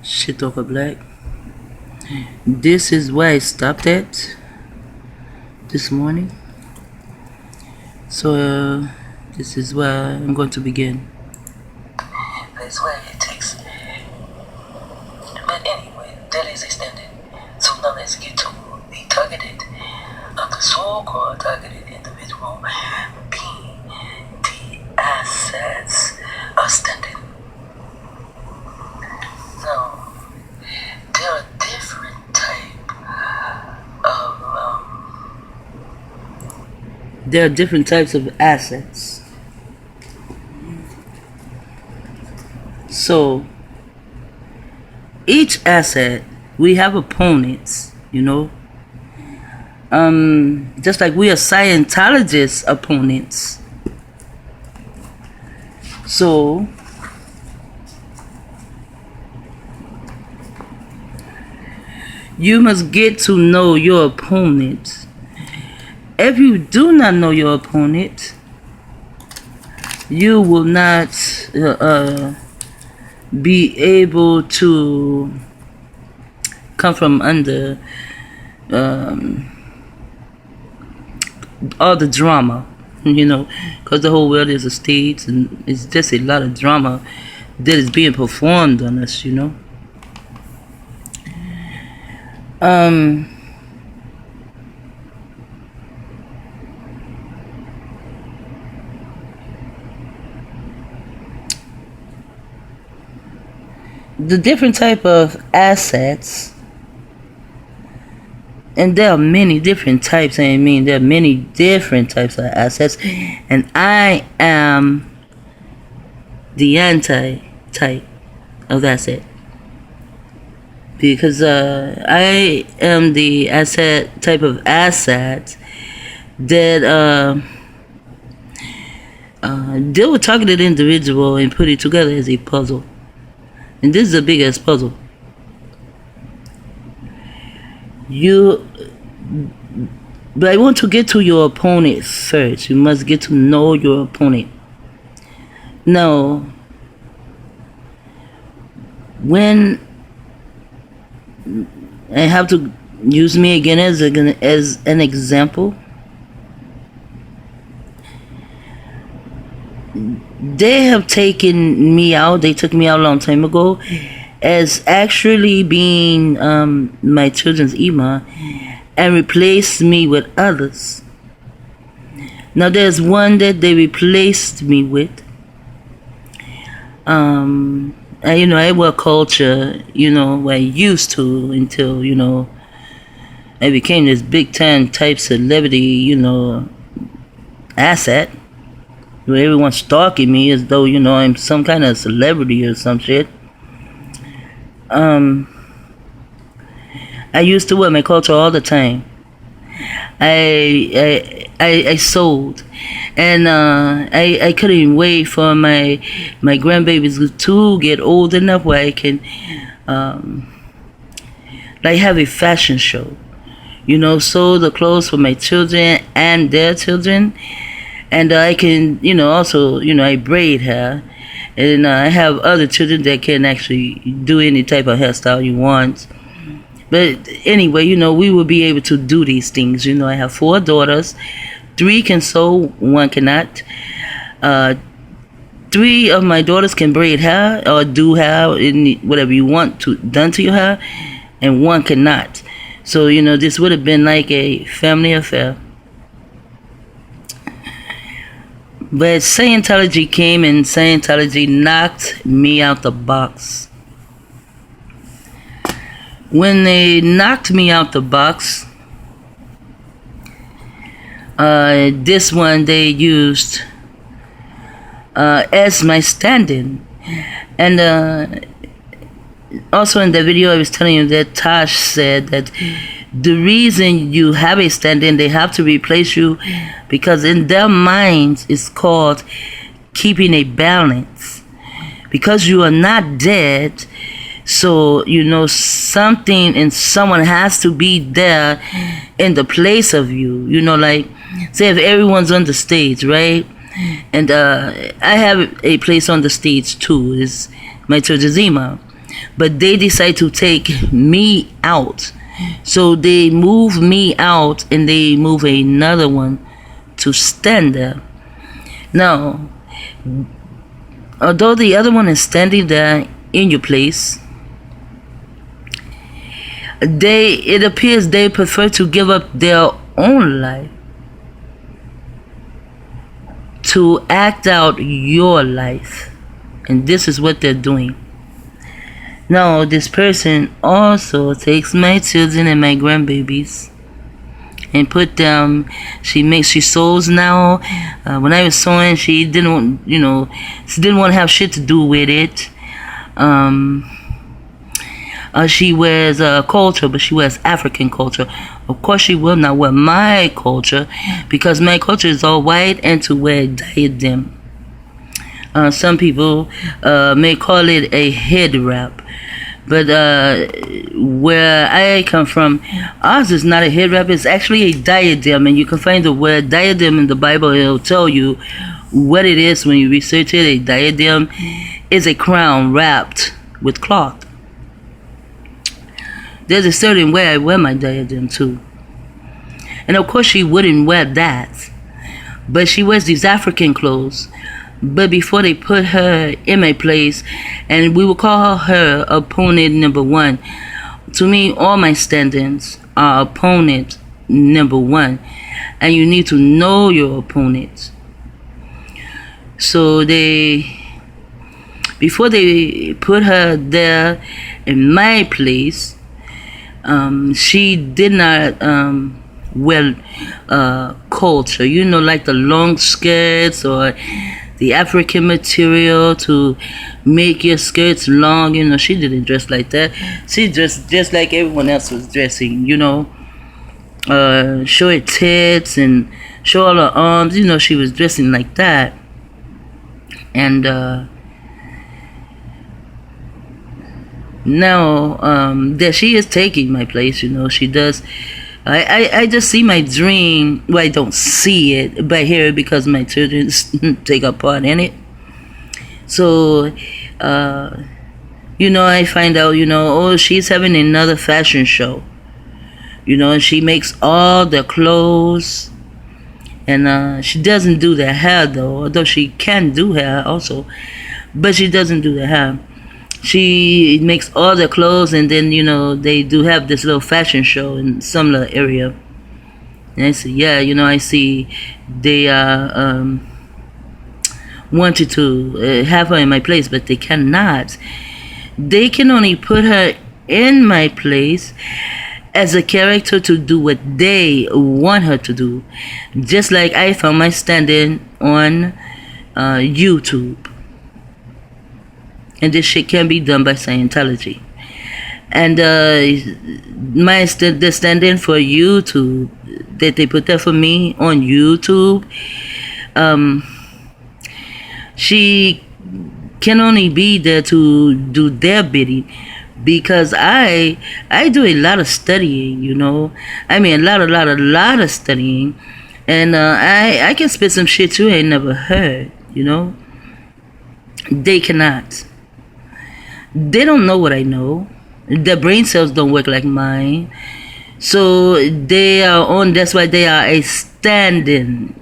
Shit over black. This is where I stopped at this morning. So this is where I'm going to begin. That's why it takes. But anyway, that is extended. So now let's get to the targeted of the so-called targeted individual being the assets extended. Now, there are different type of There are different types of assets. So each asset, we have opponents, just like we are Scientologists opponents. So you must get to know your opponent. If you do not know your opponent, you will not be able to come from under all the drama, because the whole world is a stage and it's just a lot of drama that is being performed on us, the different type of assets, and there are many different types. There are many different types of assets, and I am the anti-type of asset, because I am the type of asset that deal with targeted individual and put it together as a puzzle. And this is the biggest puzzle. But I want to get to your opponent first. You must get to know your opponent. Now, when I have to use me again as an example, they have taken me out. They took me out a long time ago as actually being my children's imam, and replaced me with others. Now there's one that they replaced me with. I wear culture, I used to, until I became this big time type celebrity, asset, where everyone's stalking me as though I'm some kind of celebrity or some shit. I used to wear my culture all the time. I sold, and I couldn't wait for my grandbabies to get old enough where I can have a fashion show, sew the clothes for my children and their children, and I can also I braid hair, and I have other children that can actually do any type of hairstyle you want. But anyway, we will be able to do these things. I have 4 daughters. 3 can sew, 1 cannot. 3 of my daughters can braid hair or do hair, whatever you want done to your hair, and 1 cannot. So, this would have been like a family affair. But Scientology came, and Scientology knocked me out the box. When they knocked me out the box, this one they used as my stand-in. And also in the video I was telling you that Tosh said that the reason you have a stand-in, they have to replace you because in their minds it's called keeping a balance. Because you are not dead, so something and someone has to be there in the place of you. Like say if everyone's on the stage, right? And I have a place on the stage too. It's my church's imam. but they decide to take me out. So they move me out and they move another one to stand there. Now, although the other one is standing there in your place, it appears they prefer to give up their own life to act out your life. And this is what they're doing. Now, this person also takes my children and my grandbabies and put them. She sews now. When I was sewing, she didn't want to have shit to do with it. She wears culture, but she wears African culture. Of course, she will not wear my culture because my culture is all white and to wear diadem. Some people may call it a head wrap. But where I come from, ours is not a head wrap. It's actually a diadem. And you can find the word diadem in the Bible. It'll tell you what it is when you research it. A diadem is a crown wrapped with cloth. There's a certain way I wear my diadem too. And of course she wouldn't wear that. But she wears these African clothes. But before they put her in my place, and we will call her opponent number one. To me, all my stand-ins are opponent number one. And you need to know your opponent. So before they put her there in my place, she did not wear culture, like the long skirts or the African material to make your skirts long. She didn't dress like that. She dressed just like everyone else was dressing, show her tits and show all her arms. She was dressing like that. And now that she is taking my place, she does. I just see my dream. Well, I don't see it, but I hear it because my children take a part in it. So, I find out, oh, she's having another fashion show. And she makes all the clothes. And she doesn't do the hair, though, although she can do hair also. But she doesn't do the hair. She makes all the clothes, and then, they do have this little fashion show in some little area. And I say, yeah, I see they wanted to have her in my place, but they cannot. They can only put her in my place as a character to do what they want her to do. Just like I found my stand-in on YouTube. And this shit can be done by Scientology. And the stand-in for YouTube, that they put that for me on YouTube, she can only be there to do their bidding. Because I do a lot of studying, I mean, a lot of studying. And I can spit some shit you ain't never heard, They cannot. They don't know what I know. Their brain cells don't work like mine. So they are on, that's why they are a stand-in,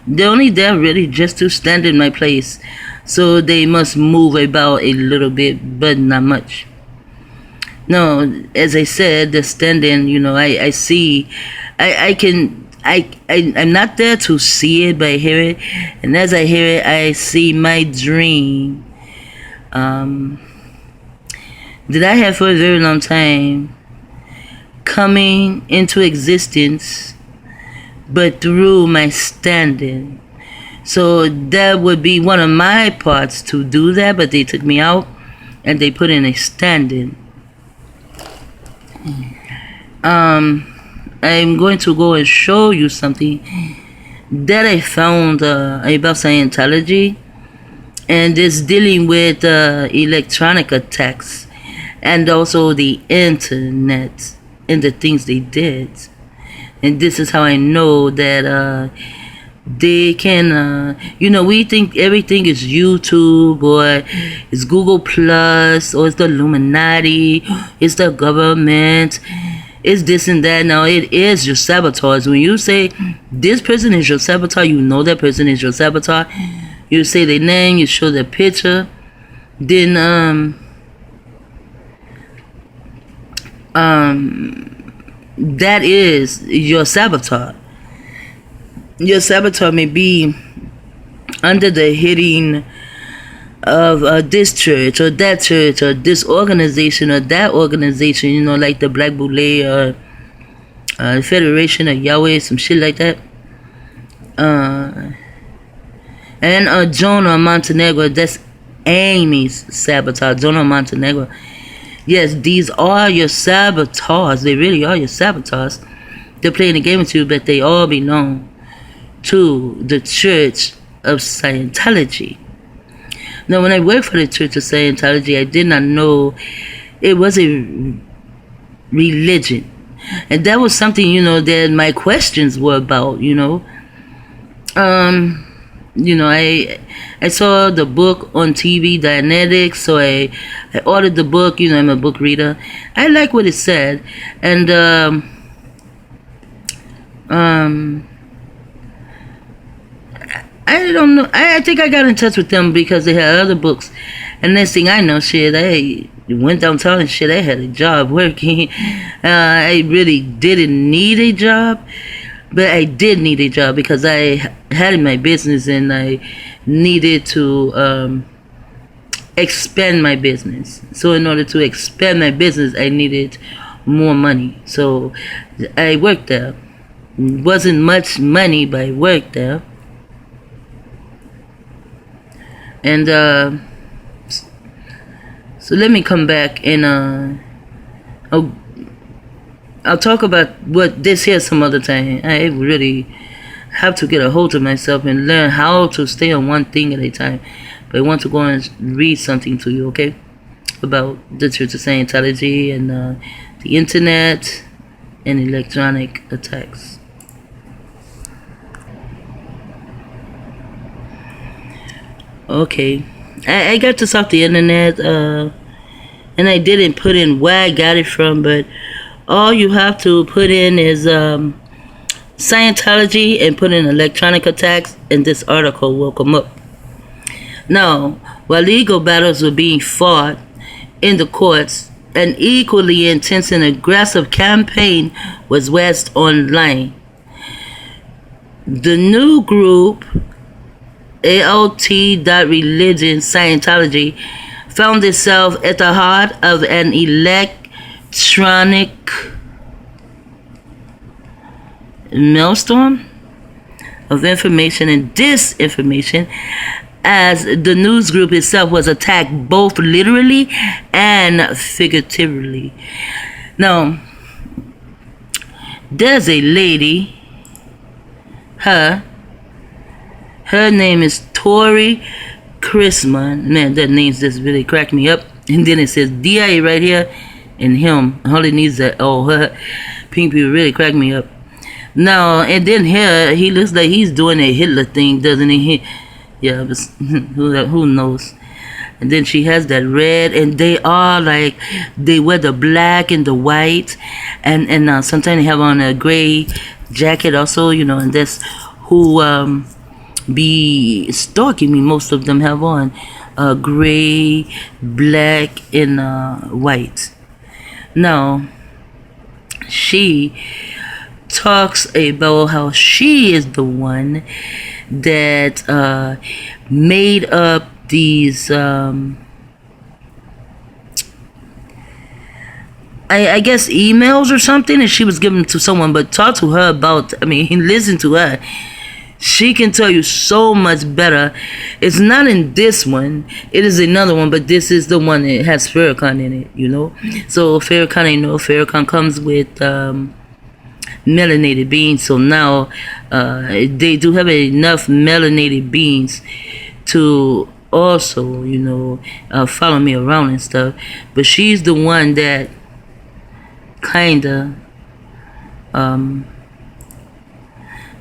They're only there really just to stand in my place. So they must move about a little bit, but not much. No, as I said, the stand-in, I see, I'm not there to see it, but I hear it. And as I hear it, I see my dream that I had for a very long time coming into existence, but through my stand-in. So that would be one of my parts to do that, but they took me out and they put in a stand-in. I'm going to go and show you something that I found about Scientology, and it's dealing with electronic attacks and also the internet and the things they did. And this is how I know that they can, we think everything is YouTube or it's Google Plus or it's the Illuminati, it's the government, it's this and that. Now it is your sabotage. When you say this person is your saboteur, you know that person is your saboteur. You say their name, you show their picture, then that is your saboteur. Your saboteur may be under the heading of this church or that church or this organization or that organization, like the Black Boule or the Federation of Yahweh, some shit like that. And Jonah Montenegro, that's Amy's saboteur. Jonah Montenegro. Yes, these are your saboteurs. They really are your saboteurs. They're playing a game with you, but they all belong to the Church of Scientology. Now, when I worked for the Church of Scientology, I did not know it was a religion. And that was something, that my questions were about, I saw the book on TV, Dianetics, so I ordered the book. I'm a book reader. I like what it said, and I don't know. I think I got in touch with them because they had other books, and next thing I know, shit, I went downtown and shit. I had a job working. I really didn't need a job. But I did need a job because I had my business and I needed to expand my business. So in order to expand my business, I needed more money. So I worked there. It wasn't much money, but I worked there. And so let me come back and I'll talk about what this here some other time. I really have to get a hold of myself and learn how to stay on one thing at a time. But I want to go and read something to you, okay? About the Church of Scientology and the internet and electronic attacks. Okay. I got this off the internet, and I didn't put in where I got it from, but all you have to put in is Scientology and put in electronic attacks, and this article will come up. Now, while legal battles were being fought in the courts, an equally intense and aggressive campaign was waged online. The new group, alt.religion Scientology, found itself at the heart of an electronic maelstrom of information and disinformation, as the news group itself was attacked both literally and figuratively. Now, there's a lady, her name is Tori Chrisman. Man, that name's just really cracked me up. And then it says DIA right here, and him. All it needs that. Oh, her pink people really crack me up. Now, and then here, he looks like he's doing a Hitler thing, doesn't he? Yeah, but who knows? And then she has that red, and they are like, they wear the black and the white, and sometimes they have on a gray jacket also, and that's who be stalking me. Most of them have on gray, black, and white. Now, she talks about how she is the one that made up these I guess emails or something, and she was giving them to someone. But talk to her about, listen to her. She can tell you so much better. It's not in this one. It is another one, but this is the one that has Farrakhan in it, So Farrakhan comes with melanated beings. So now they do have enough melanated beings to also, follow me around and stuff. But she's the one that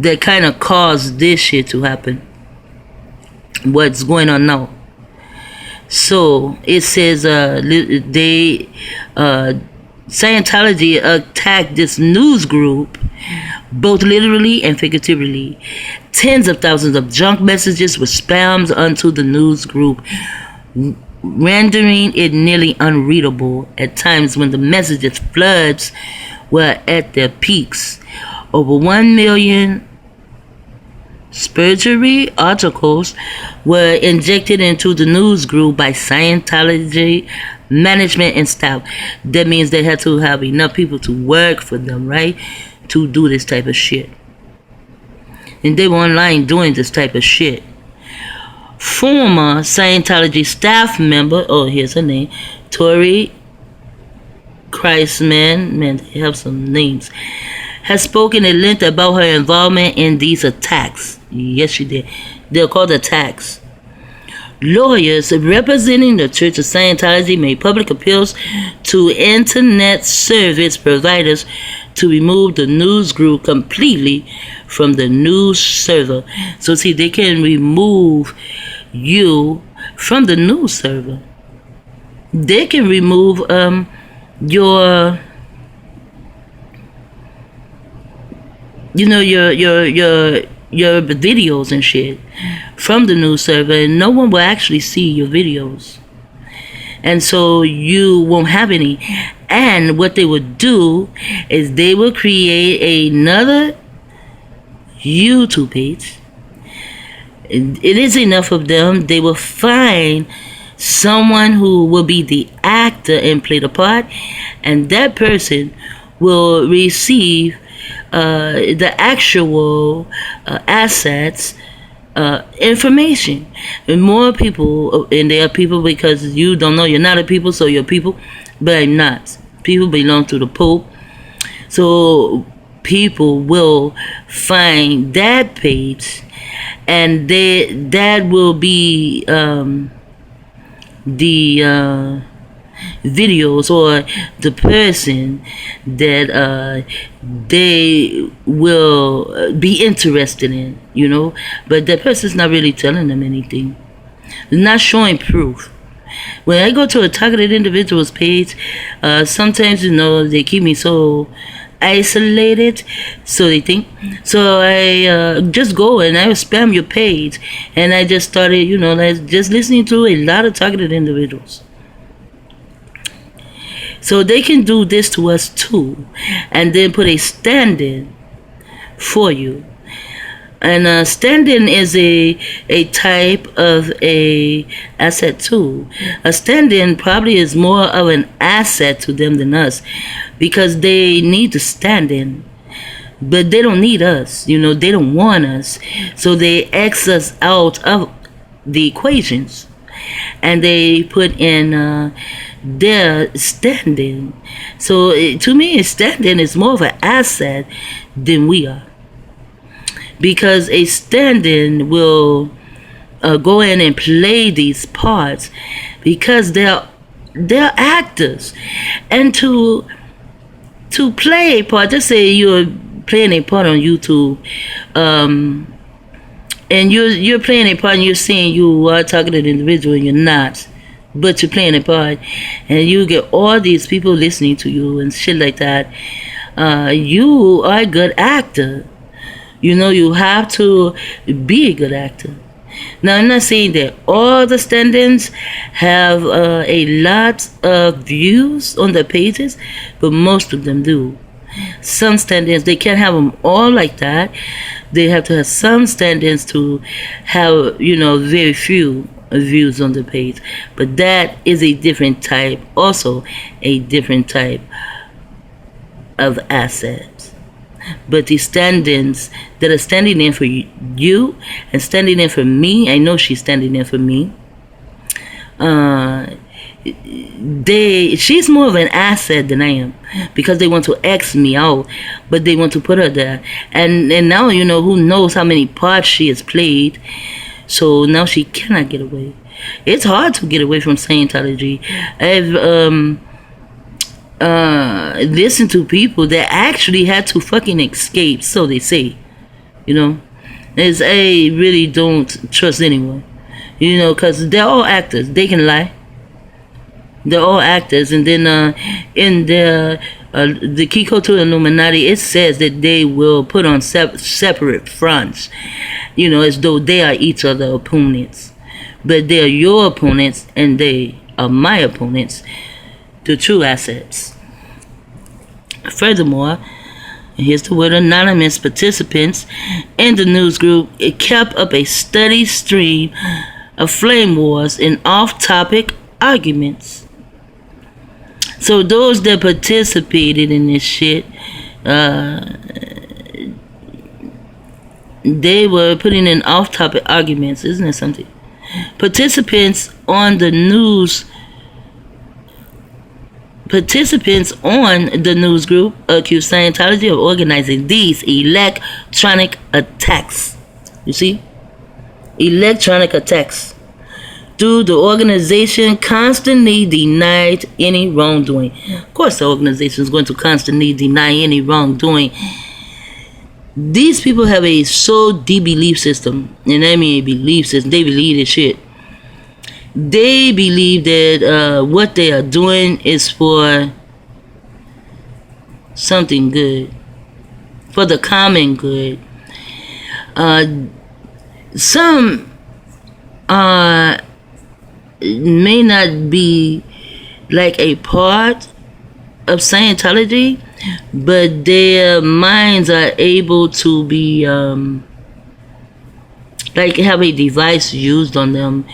that kind of caused this shit to happen. What's going on now? So it says Scientology attacked this news group, both literally and figuratively. Tens of thousands of junk messages were spammed onto the news group, rendering it nearly unreadable at times when the messages floods were at their peaks. Over 1 million spurious articles were injected into the news group by Scientology management and staff. That means they had to have enough people to work for them, right? To do this type of shit. And they were online doing this type of shit. Former Scientology staff member, oh, here's her name, Tori Kreisman, man, they have some names, has spoken at length about her involvement in these attacks. Yes, she did. They're called attacks. Lawyers representing the Church of Scientology made public appeals to internet service providers to remove the news group completely from the news server. So see, they can remove you from the news server. They can remove your videos and shit from the news server, and no one will actually see your videos, and so you won't have any. And what they would do is they will create another YouTube page. It is enough of them. They will find someone who will be the actor and play the part, and that person will receive the actual assets, information. And more people, and they are people because you don't know, you're not a people, so you're people, but I'm not. People belong to the Pope, so people will find that page, and that will be the videos or the person that they will be interested in, but that person's not really telling them anything. They're not showing proof. When I go to a targeted individual's page, sometimes they keep me so isolated, so they think. So I just go and I spam your page, and I just started, just listening to a lot of targeted individuals. So they can do this to us too, and then put a stand-in for you. And stand-in is a type of a asset too. A stand-in probably is more of an asset to them than us, because they need to stand in, but they don't need us. They don't want us, so they X us out of the equations, and they put in their stand-in. So to me, a stand-in is more of an asset than we are, because a stand-in will go in and play these parts because they're actors. And to play a part, just say you're playing a part on YouTube, and you're playing a part and you're saying you are a targeted individual and you're not, but you're playing a part, and you get all these people listening to you and shit like that. You are a good actor. You have to be a good actor. Now, I'm not saying that all the stand-ins have a lot of views on their pages, but most of them do. Some stand-ins, they can't have them all like that. They have to have some stand-ins to have, very few views on the page. But that is a different type, also a different type of assets. But the stand-ins that are standing in for you and standing in for me, I know she's standing in for me. She's more of an asset than I am, because they want to X me out, but they want to put her there. And now who knows how many parts she has played. So now she cannot get away. It's hard to get away from Scientology. I've listened to people that actually had to fucking escape, so they say. You know, is I really don't trust anyone. You know, because they're all actors. They can lie. They're all actors. And then in the Kiko to Illuminati, it says that they will put on separate fronts. You know, as though they are each other's opponents. But they're your opponents and they are my opponents. The true assets. Furthermore, here's the word anonymous participants in the news group. It kept up a steady stream of flame wars and off-topic arguments. So those that participated in this shit, they were putting in off-topic arguments. Isn't that something? Participants on the news group accused Scientology of organizing these electronic attacks. You see? Electronic attacks. Though the organization constantly denied any wrongdoing. Of course the organization is going to constantly deny any wrongdoing. These people have a so deep belief system. And I mean a belief system. They believe this shit. They believe that what they are doing is for something good. For the common good. Some may not be like a part of Scientology, but their minds are able to be like have a device used on them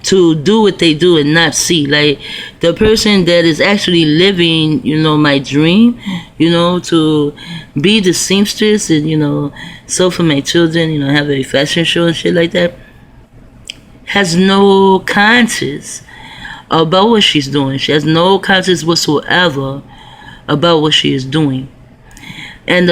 to do what they do and not see. Like the person that is actually living, you know, my dream, you know, to be the seamstress and, you know, sew for my children, you know, have a fashion show and shit like that, has no conscience about what she's doing. She has no conscience whatsoever about what she is doing. And,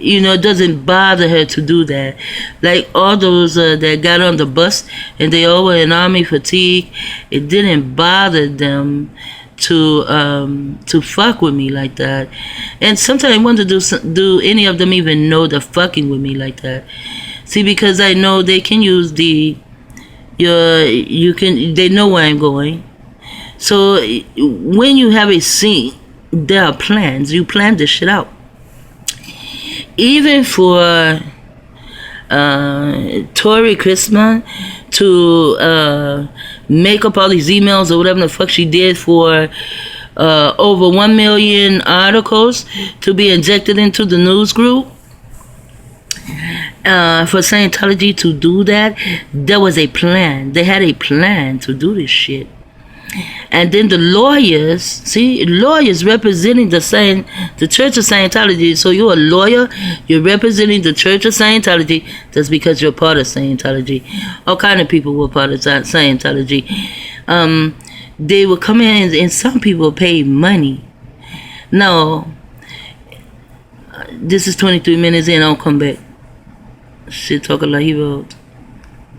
you know, it doesn't bother her to do that. Like all those that got on the bus and they all were in army fatigue, it didn't bother them to fuck with me like that. And sometimes I wonder, do any of them even know they're fucking with me like that? See, because I know they can use they know where I'm going. So when you have a scene, there are plans. You plan this shit out. Even for Tori Christmas to make up all these emails or whatever the fuck she did for over 1 million articles to be injected into the news group, for Scientology to do that, there was a plan. They had a plan to do this shit. And then the lawyers representing the Church of Scientology. So you're a lawyer, you're representing the Church of Scientology. That's because you're part of Scientology. All kind of people were part of Scientology. They would come in and some people pay money. Now, this is 23 minutes in. I'll come back. Shit talking like he wrote.